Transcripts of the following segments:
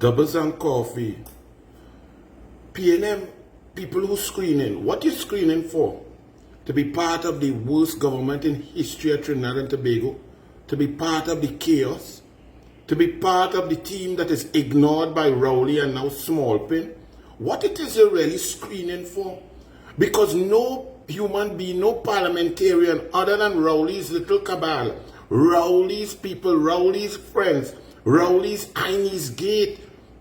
doubles and coffee. Pnm, people who screening, what you screening for? To be part of the worst government in history of Trinidad and Tobago? To be part of the chaos? To be part of the team that is ignored by Rowley and now Smallpin? What it is you're really screening for? Because no human being, no parliamentarian other than Rowley's little cabal, Rowley's people, Rowley's friends, Rowley's Chinese gate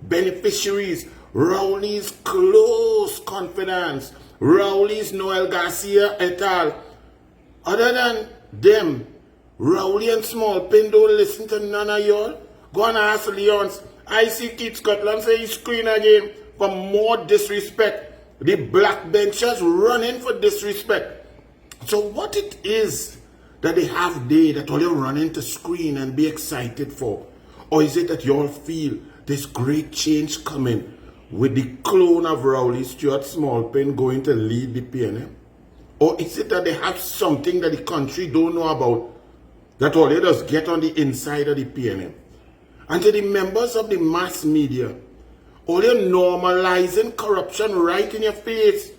beneficiaries, Rowley's close confidants, Rowley's Noel Garcia et al. Other than them, Rowley and Smallpin don't listen to none of y'all. Go and ask Leons. I see Keith Scotland say he's screen again for more disrespect. The black benchers running for disrespect. So what it is that they have there that all you're running to screen and be excited for? Or is it that you all feel this great change coming with the clone of Rowley, Stuart Smallpin, going to lead the PNM? Or is it that they have something that the country don't know about, that all they just get on the inside of the PNM? And to the members of the mass media, all you're normalizing corruption right in your face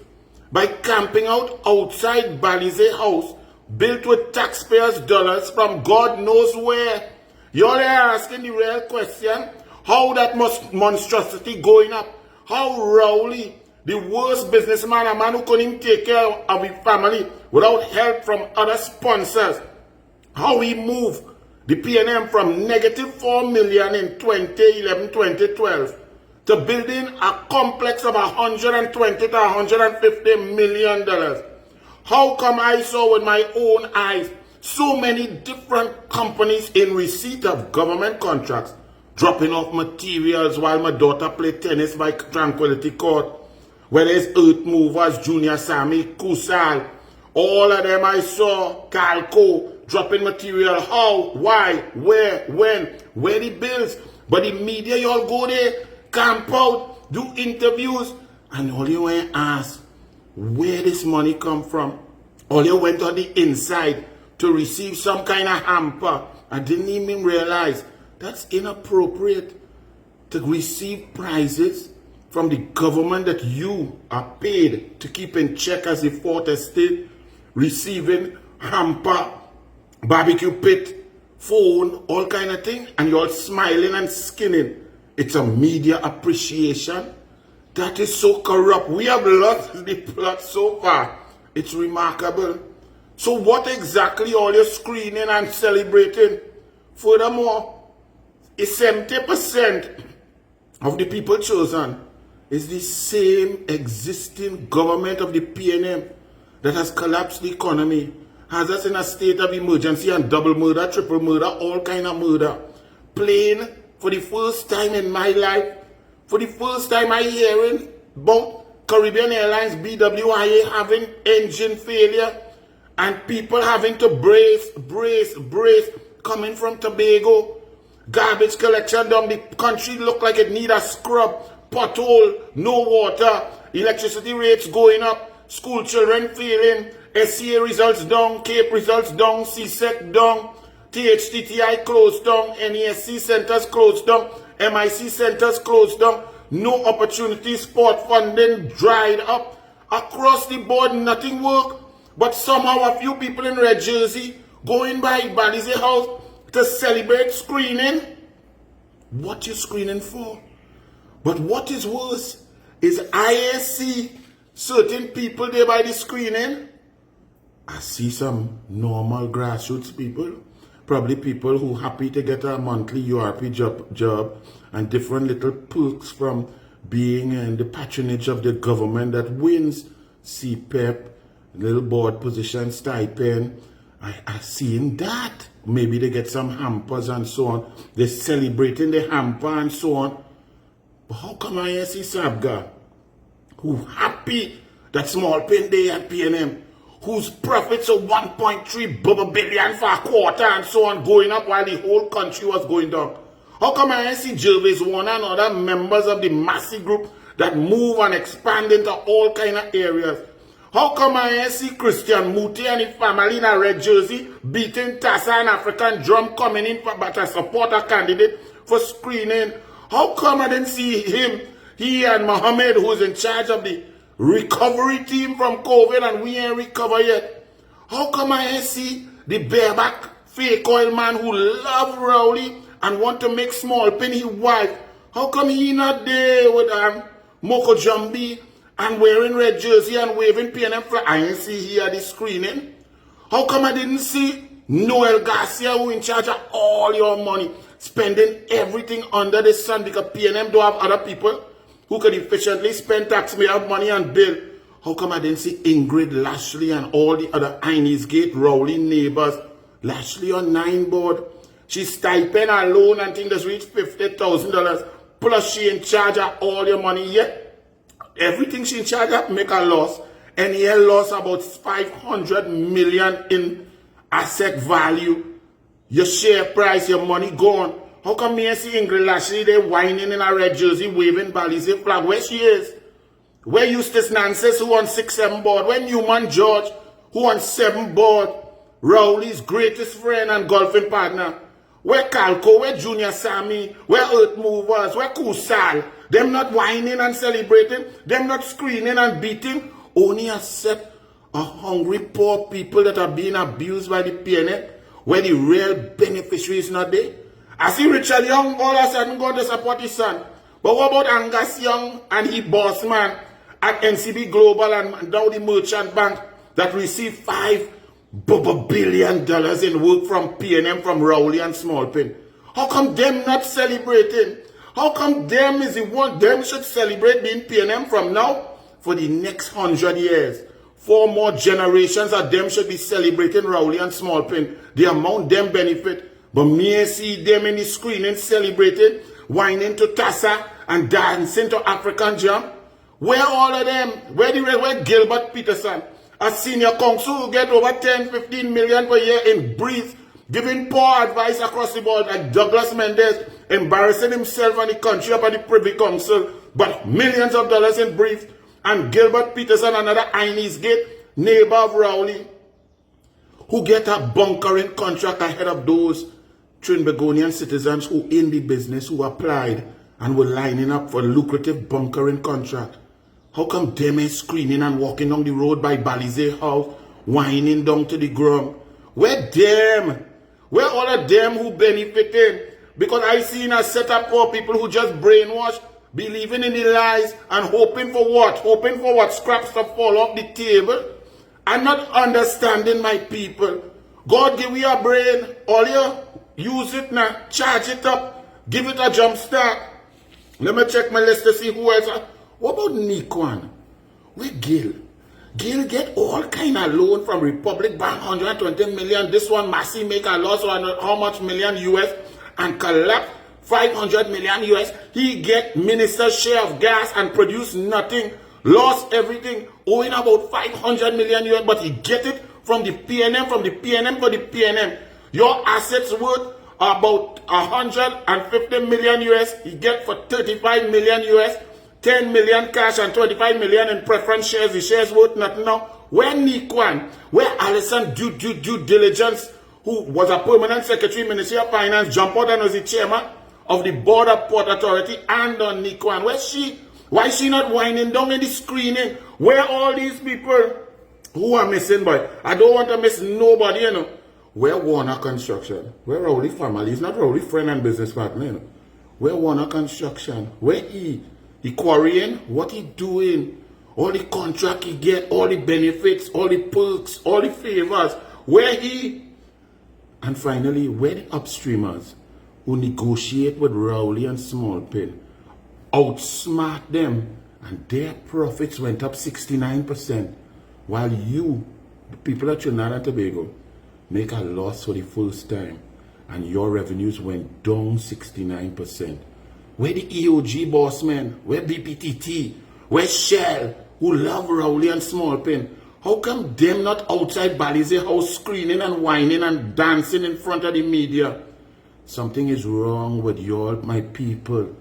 by camping out outside Balize House, built with taxpayers' dollars from God knows where. You're asking the real question, how that monstrosity going up? How Rowley, the worst businessman, a man who couldn't even take care of his family without help from other sponsors, how he moved the PNM from negative 4 million in 2011-2012 to building a complex of 120 to 150 million dollars. How come I saw with my own eyes so many different companies in receipt of government contracts, dropping off materials while my daughter played tennis by Tranquility Court, whether it's Earth Movers, Junior Sammy, RECUSALS, all of them I saw, Calco, dropping material, how, why, where, when, where the bills. But the media, you all go there, camp out, do interviews, and all you want to ask, where this money come from? All you went on the inside to receive some kind of hamper. I didn't even realize that's inappropriate to receive prizes from the government that you are paid to keep in check as a fourth estate, receiving hamper, barbecue pit, phone, all kind of thing, and you're all smiling and skinning. It's a media appreciation. That is so corrupt. We have lost the plot so far. It's remarkable. So what exactly are you screening and celebrating? Furthermore, is 70% of the people chosen is the same existing government of the PNM that has collapsed the economy, has us in a state of emergency and double murder, triple murder, all kind of murder. Plain, for the first time in my life, for the first time I hearing about Caribbean Airlines, BWIA having engine failure and people having to brace, coming from Tobago. Garbage collection down the country look like it need a scrub, pothole, no water, electricity rates going up, school children failing, SCA results down, CAPE results down, CSEC down, THTTI closed down, NESC centers closed down, MIC centers closed down, no opportunity, sport funding dried up. Across the board, nothing work. But somehow a few people in red jersey going by Balize House to celebrate screening. What you screening for? But what is worse is I see certain people there by the screening. I see some normal grassroots people, probably people who happy to get a monthly URP job and different little perks from being in the patronage of the government that wins CPEP, little board position, stipend. I seeing that. Maybe they get some hampers and so on. They're celebrating the hamper and so on. But how come I see Sabga, who happy that Smallpin day at PNM, whose profits are 1.3 billion for a quarter and so on, going up while the whole country was going down? How come I see Jervis Warner and other members of the Massey group that move and expand into all kind of areas? How come I see Christian Muti and his family in a red jersey beating Tassa and African drum coming in but a supporter candidate for screening? How come I didn't see him, he and Mohammed, who's in charge of the recovery team from COVID, and we ain't recovered yet? How come I ain't see the bareback fake oil man who love Rowley and want to make small pin his wife? How come he not there with Moko Jambi and wearing red jersey and waving Pnm flag? I ain't see here the screening. How come I didn't see Noel Garcia, who in charge of all your money, spending everything under the sun, because Pnm don't have other people who could efficiently spend taxpayer money and bill? How come I didn't see Ingrid, Lashley, and all the other Inez Gate, Rowley neighbors? Lashley on 9 board. She's stipend alone and think that's reached $50,000. Plus she in charge of all your money yet. Everything she in charge of make a loss. And he lost about 500 million in asset value. Your share price, your money gone. How come me and see Ingrid Lashley there whining in a red jersey, waving Balize flag? Where she is? Where Eustace Nances, who on 6-7 board? Where Newman George, who on 7 board? Rowley's greatest friend and golfing partner. Where Calco, where Junior Sammy, where Earth Movers, where Kusal? Them not whining and celebrating, them not screaming and beating. Only a set of hungry poor people that are being abused by the PNM, where the real beneficiaries not there. I see Richard Young all of a sudden going to support his son. But what about Angus Young and he boss man at NCB Global and now the Merchant Bank that received $5 billion in work from PNM, from Rowley and Smallpin? How come them not celebrating? How come them is the one, them should celebrate being PNM from now for the next 100 years? 4 more generations of them should be celebrating Rowley and Smallpin, the amount them benefit. But me see them in the screen and celebrating, whining to Tassa and dancing to African Jam. Where all of them? Where Gilbert Peterson, a senior counsel who get over 10-15 million per year in brief, giving poor advice across the board, like Douglas Mendes, embarrassing himself and the country up at the Privy Council, but millions of dollars in brief. And Gilbert Peterson, another Inez Gate neighbor of Rowley, who get a bunkering contract ahead of those Trinbagonian citizens who in the business, who applied and were lining up for lucrative bunkering contract. How come them is screaming and walking down the road by Balize House, whining down to the ground? Where them? Where all of them who benefited? Because I seen a set of poor people who just brainwashed, believing in the lies and hoping for what? Hoping for what? Scraps to fall off the table. And not understanding my people. God give you a brain. All you use it now. Charge it up. Give it a jump start. Let me check my list to see who else. What about Niquan? Where Gil? Gil get all kind of loan from Republic Bank, 120 million. This one Massey make a loss on how much million US and collect 500 million US. He get minister's share of gas and produce nothing. Lost everything, owing about 500 million US, but he get it from the PNM, for the PNM. Your assets worth about 150 million US. He get for 35 million US, 10 million cash and 25 million in preference shares. The shares worth nothing now. Where Niquan, where Alison due diligence, who was a permanent secretary, Ministry of Finance, jumped out and was the chairman of the Board of Port Authority, and on Niquan. Where's she? Why is she not whining down in the screening? Where all these people who are missing, boy? I don't want to miss nobody, you know. Where Warner Construction? Where Rowley family? He's not Rowley friend and business partner, you know. Where Warner Construction? Where he quarrying? What he doing? All the contract he get, all the benefits, all the perks, all the favors. Where he? And finally, where the upstreamers who negotiate with Rowley and Smallpin, outsmart them, and their profits went up 69%, while you, the people at Trinidad and Tobago, make a loss for the first time, and your revenues went down 69%. Where the EOG boss men, where BPTT, where Shell, who love Rowley and Smallpin, how come them not outside Balize House screaming and whining and dancing in front of the media? Something is wrong with y'all, my people.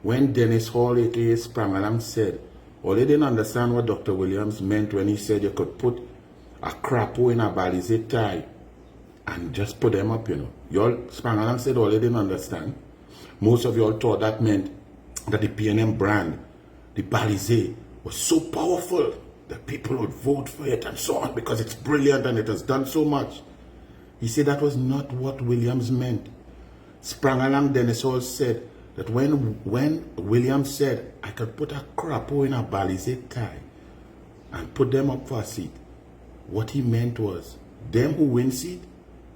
When Dennis Hall, aka Sprangalam, said, or they didn't understand what Dr. Williams meant when he said you could put a crapo in a Balize tie and just put them up, you know. Y'all, Sprangalam said, all they didn't understand. Most of y'all thought that meant that the Pnm brand, the Balize, was so powerful that people would vote for it and so on because it's brilliant and it has done so much. He said that was not what Williams meant. Sprang along Dennis Hall said that when Williams said, I could put a crapo in a Balize tie and put them up for a seat, what he meant was, them who win seat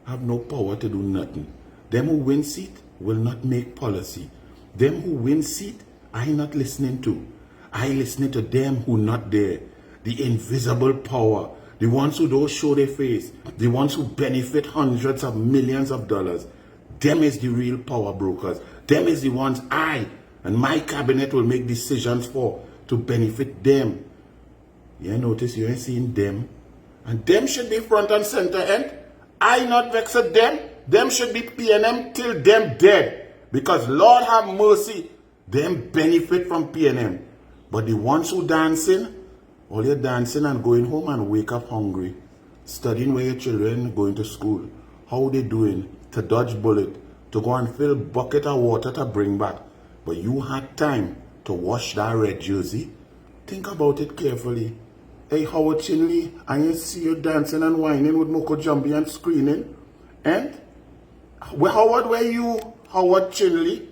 have no power to do nothing. Them who win seat will not make policy. Them who win seat, I not listening to. I listening to them who not there. The invisible power. The ones who don't show their face. The ones who benefit hundreds of millions of dollars. Them is the real power brokers. Them is the ones I and my cabinet will make decisions for to benefit them. You notice you ain't seeing them. And them should be front and center, and I not vex at them. Them should be Pnm till them dead. Because Lord have mercy, them benefit from Pnm. But the ones who dancing, all you're dancing and going home and wake up hungry. Studying where your children going to school. How they doing to dodge bullet, to go and fill bucket of water to bring back. But you had time to wash that red jersey. Think about it carefully. Hey, Howard Chinley, I ain't see you dancing and whining with Moko Jumpy and screaming. And Howard, where you, Howard Chinley?